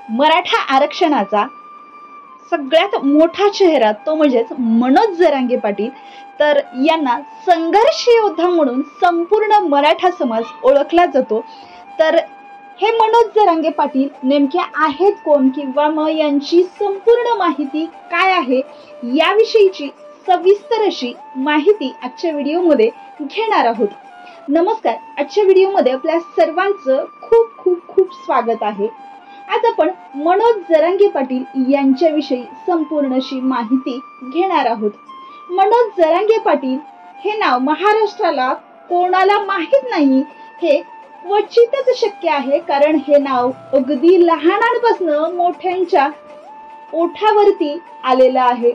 मराठा आरक्षणाचा सगळ्यात मोठा चेहरा तो म्हणजेच मनोज जरांगे पाटील। तर यांना संघर्ष योद्धा म्हणून संपूर्ण मराठा समाज ओळखला जातो। तर हे मनोज जरांगे पाटील नेमके आहेत कोण किंवा मग यांची संपूर्ण माहिती काय आहे याविषयीची सविस्तर अशी माहिती आजच्या व्हिडिओमध्ये घेणार आहोत। नमस्कार, आजच्या व्हिडिओमध्ये आपल्या सर्वांचं खूप खूप खूप स्वागत आहे। आज आपण मनोज जरांगे पाटील यांच्याविषयी संपूर्ण अशी माहिती घेणार आहोत। मनोज जरांगे पाटील हे नाव महाराष्ट्राला कोणाला माहित नाही हे क्वचितच शक्य आहे, कारण हे नाव अगदी लहानांपासून मोठ्यांच्या ओठावरती आलेलं आहे।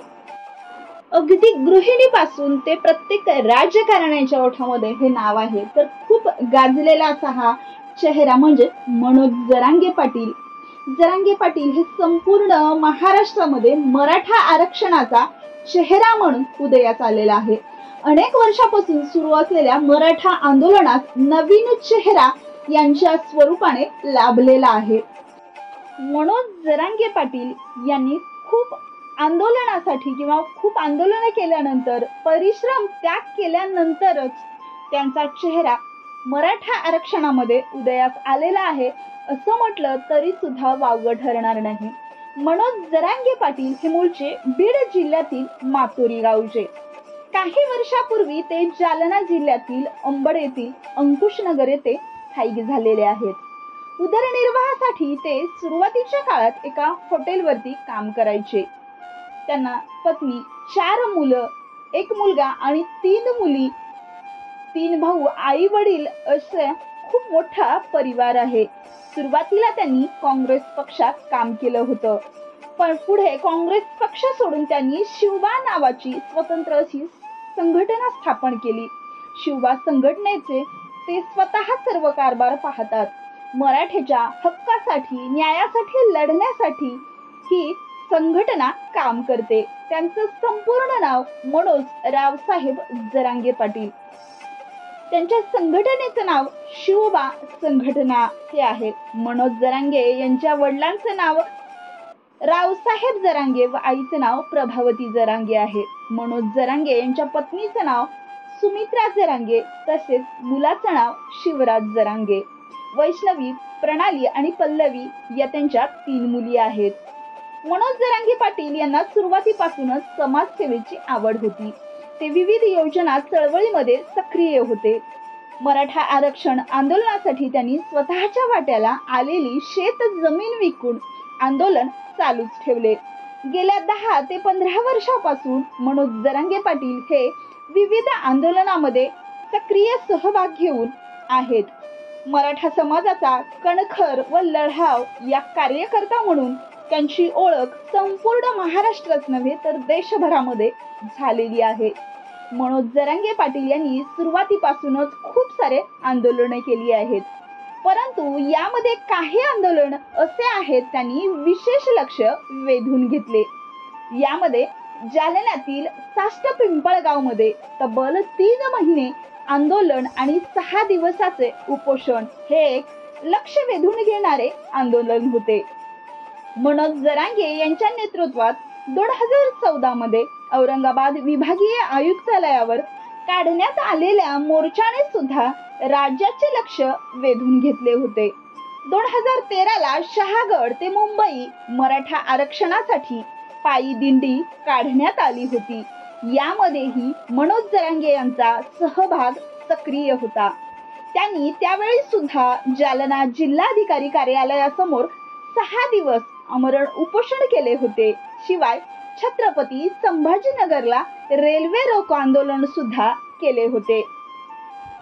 अगदी गृहिणीपासून ते प्रत्येक राजकारण्याच्या ओठामध्ये हे नाव आहे। तर खूप गाजलेला असा हा चेहरा म्हणजे मनोज जरांगे पाटील। जरांगे पाटील हे संपूर्ण महाराष्ट्रामध्ये मराठा आरक्षणाचा चेहरा म्हणून उदयास आलेला आहे। अनेक वर्षापासून सुरू असलेल्या मराठा आंदोलनात नवीन चेहरा यांच्या स्वरूपाने लाभलेला आहे। मनोज जरांगे पाटील यांनी खूप आंदोलनासाठी किंवा खूप आंदोलन केल्यानंतर परिश्रम त्याग केल्यानंतरच त्यांचा चेहरा मराठा आरक्षणामध्ये उदयास आलेला आहे असं म्हटलं तरी सुद्धा वावगं ठरणार नाही। मनोज जरांगे पाटील हे मूळचे बीड जिल्ह्यातील मातोरी गावचे। काही वर्षापूर्वी ते जालना जिल्ह्यातील अंबड येथील अंकुशनगर येथे स्थायिक झालेले आहेत। उदरनिर्वाहासाठी ते सुरुवातीच्या काळात एका हॉटेलवरती काम करायचे। त्यांना पत्नी, 4 मुलं, 1 मुलगा आणि 3 मुली, 3 भाऊ, आई वडील असे खूप मोठा परिवार आहे। सुरुवातीला त्यांनी काँग्रेस पक्षात काम केलं होतं, पण पुढे काँग्रेस पक्ष सोडून त्यांनी शिवबा नावाची स्वतंत्र अशी संघटना स्थापन केली। शिवबा संघटनेचे ते स्वतः सर्व कारभार पाहतात। मराठ्याच्या हक्कासाठी, न्यायासाठी लढण्यासाठी ही संघटना काम करते। त्यांचं संपूर्ण नाव मनोज रावसाहेब जरांगे पाटील। त्यांच्या संघटनेचं नाव शिवबा संघटना हे आहे। मनोज जरांगे यांच्या वडिलांचं नाव रावसाहेब जरांगे व आईचं नाव प्रभावती जरांगे आहे। मनोज जरांगे यांच्या पत्नीचं नाव सुमित्रा जरांगे, तसेच मुलाचं नाव शिवराज जरांगे। वैष्णवी, प्रणाली आणि पल्लवी या त्यांच्या 3 मुली आहेत। मनोज जरांगे पाटील यांना सुरुवातीपासूनच समाजसेवेची आवड होती। ते विविध योजना चळवळीमध्ये सक्रिय होते। मराठा आरक्षण आंदोलनासाठी त्यांनी स्वतःच्या वाट्याला आलेली शेत जमीन विकून आंदोलन चालूच ठेवले। गेल्या 10 ते 15 वर्षापासून मनोज जरांगे पाटील हे विविध आंदोलनामध्ये सक्रिय सहभाग घेऊन आहेत। मराठा समाजाचा कणखर व लढाव या कार्यकर्ता म्हणून त्यांची ओळख संपूर्ण महाराष्ट्रात नव्हे तर देशभरामध्ये झालेली आहे। मनोज जरांगे पाटील यांनी सुरुवातीपासूनच खूप सारे आंदोलने केली आहेत, परंतु यामध्ये काही आंदोलन असे आहेत त्यांनी विशेष लक्ष वेधून घेतले। यामध्ये जालन्यातील साष्ट पिंपळगावमध्ये तब्बल 3 महिने आंदोलन आणि 6 दिवसाचे उपोषण हे एक लक्ष वेधून घेणारे आंदोलन होते। मनोज जरांगे यांच्या नेतृत्वात 2014 मध्ये औरंगाबाद विभागीय आयुक्तालयावर काढण्यात आलेल्या मोर्चाने सुद्धा राज्याचे लक्ष वेधून घेतले होते। 2013 ला शहागड ते मुंबई मराठा आरक्षणासाठी पायी दिंडी काढण्यात आली होती। यामध्येही मनोज जरांगे यांचा सहभाग सक्रिय होता। त्यांनी त्यावेळी सुद्धा जालना जिल्हाधिकारी कार्यालयासमोर 6 दिवस आमरण उपोषण केले होते। शिवाय छत्रपती संभाजीनगरला रेल्वे रोको आंदोलन सुद्धा केले होते।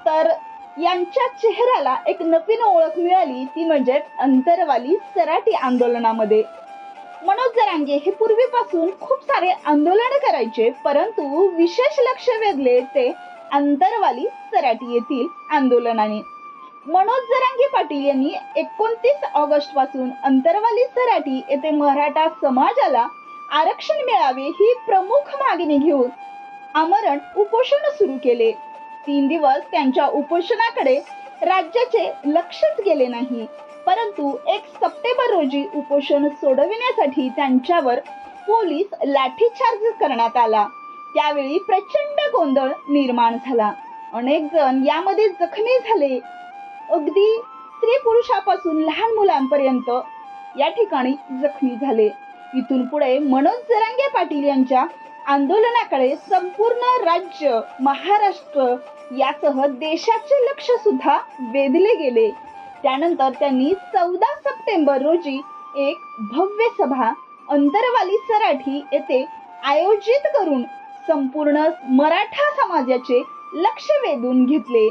तर यांच्या चेहऱ्याला एक नवीन ओळख मिळाली, ती म्हणजे अंतरवाली सराटी आंदोलनामध्ये। मनोज जरांगे हे पूर्वीपासून खूप सारे आंदोलन करायचे, परंतु विशेष लक्ष वेधले ते अंतरवाली सराटी येथील आंदोलनाने। मनोज जरांगे पाटील यांनी 29 ऑगस्ट पासून अंतरवाली सराटी येथे मराठा समाजाला आरक्षण मिळावे ही प्रमुख मागणी घेऊन आमरण उपोषण सुरू केले। 3 दिवस त्यांच्या उपोषणाकडे राज्याचे लक्षच गेले नाही। परंतु 1 सप्टेंबर रोजी उपोषण सोडविण्यासाठी त्यांच्यावर पोलीस लाठीचार्ज करण्यात आला. त्यावेळी प्रचंड गोंधळ निर्माण झाला. अनेक जण यामध्ये जखमी झाले. अगदी स्त्री पुरुषापासून लहान मुलांपर्यंत या ठिकाणी जखमी झाले. इथून पुढे मनोज जरांगे पाटील यांच्या आंदोलनाकडे संपूर्ण राज्य, महाराष्ट्र यासह देशाचे लक्ष सुद्धा वेधले गेले. त्यानंतर त्यांनी 14 सप्टेंबर रोजी एक भव्य सभा अंतरवाली सराठी येथे आयोजित करून संपूर्ण मराठा समाजाचे लक्ष वेधून घेतले.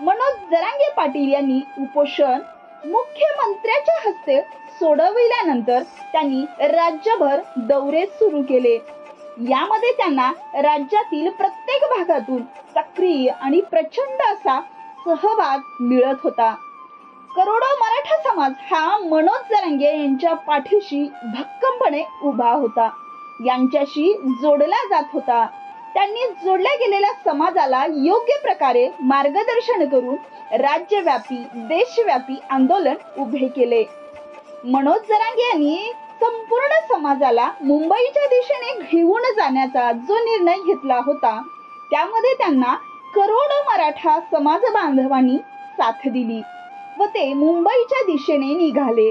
मनोज जरांगे पाटील यांनी उपोषण मुख्यमंत्र्यांच्या हस्ते सोडविल्यानंतर त्यांनी राज्यभर दौरे सुरू केले. यामध्ये त्यांना राज्यातील प्रत्येक भागातून सक्रिय आणि प्रचंड असा सहभाग मिळत होता. करोडो मराठा समाज हा मनोज जरांगे यांच्या पाठीशी भक्कमपणे उभा होता, यांच्याशी जोडला जात होता. त्यांनी जोडल्या गेलेल्या समाजाला योग्य प्रकारे मार्गदर्शन करून राज्यव्यापी, देशव्यापी आंदोलन उभे केले. मनोज जरांगे यांनी संपूर्ण समाजाला मुंबईच्या दिशेने घेऊन जाण्याचा जो निर्णय घेतला होता, त्यामध्ये त्यांना करोडो मराठा समाज बांधवांनी साथ दिली व ते मुंबईच्या दिशेने निघाले.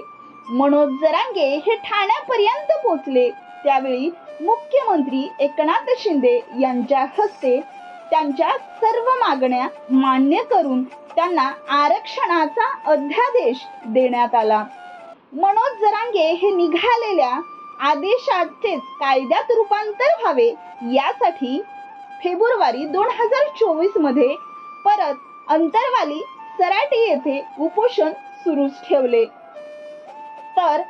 मनोज जरांगे हे ठाण्यापर्यंत पोहोचले. त्यावेळी मुख्यमंत्री एकनाथ शिंदे यांच्या हस्ते त्यांच्या सर्व मागण्या मान्य करून त्यांना आरक्षणाचा अध्यादेश देण्यात आला. मनोज जरांगे हे निघालेल्या आदेशाचेच कायद्यात रूपांतर व्हावे यासाठी फेब्रुवारी 2024 मध्ये परत अंतरवाली सराटी येथे उपोषण सुरूच ठेवले. तर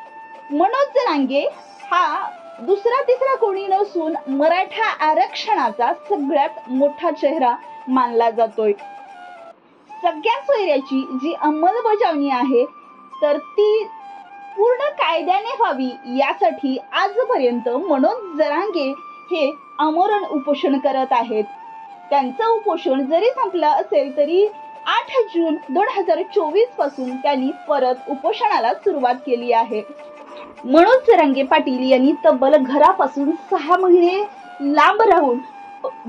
मनोज जरांगे हा दुसरा तिसरा कोणी नसून मराठा आरक्षणाचा सगळ्यात मोठा चेहरा मानला जातोय. सगळ्या सोयऱ्याची जी अंमलबजावणी आहे तर ती पूर्ण कायद्याने व्हावी यासाठी आजपर्यंत मनोज जरांगे हे आमरण उपोषण करत आहेत. त्यांचं उपोषण जरी संपलं असेल तरी 8 जून 2024 पासून त्यांनी परत उपोषणाला सुरुवात केली आहे. मनोज जरांगे पाटील यांनी तब्बल घरापासून 6 महिने लांब राहून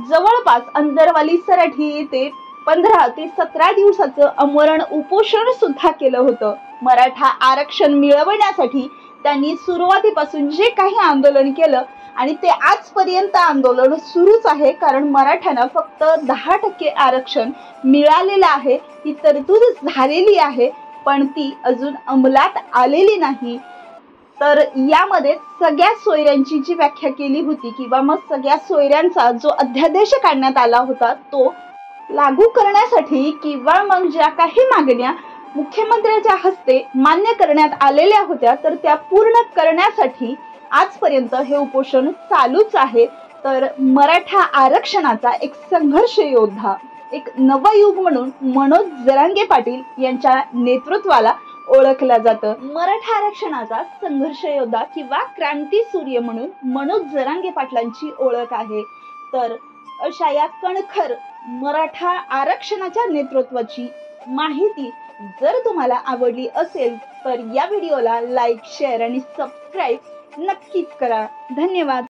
जवळपास अंतरवाली सराठी येथे 15 ते 17 दिवसाचं आमरण उपोषण सुद्धा केलं होतं. मराठा आरक्षण मिळवण्यासाठी त्यांनी सुरुवातीपासून जे काही आंदोलन केलं आणि ते आजपर्यंत आंदोलन सुरूच आहे. कारण मराठ्यांना फक्त 10% आरक्षण मिळालेलं आहे, ती तरतूद झालेली आहे, पण ती अजून अंमलात आलेली नाही. तर यामध्ये सगळ्या सोयऱ्यांची जी व्याख्या केली होती किंवा मग सगळ्या सोयऱ्यांचा जो अध्यादेश काढण्यात आला होता तो लागू करण्यासाठी किंवा मग ज्या काही मागण्या मुख्यमंत्र्यांच्या हस्ते मान्य करण्यात आलेल्या होत्या तर त्या पूर्ण करण्यासाठी आजपर्यंत हे उपोषण चालूच आहे. तर मराठा आरक्षणाचा एक संघर्ष योद्धा, एक नवयुग म्हणून मनोज जरांगे पाटील यांच्या नेतृत्वाला ओळखला जातं. मराठा आरक्षणाचा संघर्ष योद्धा किंवा क्रांती सूर्य म्हणून मनोज जरांगे पाटलांची ओळख आहे. तर अशा या कणखर मराठा आरक्षणाच्या नेतृत्वाची माहिती जर तुम्हाला आवडली असेल तर या व्हिडिओला लाईक, शेअर आणि सबस्क्राईब नक्कीच करा. धन्यवाद.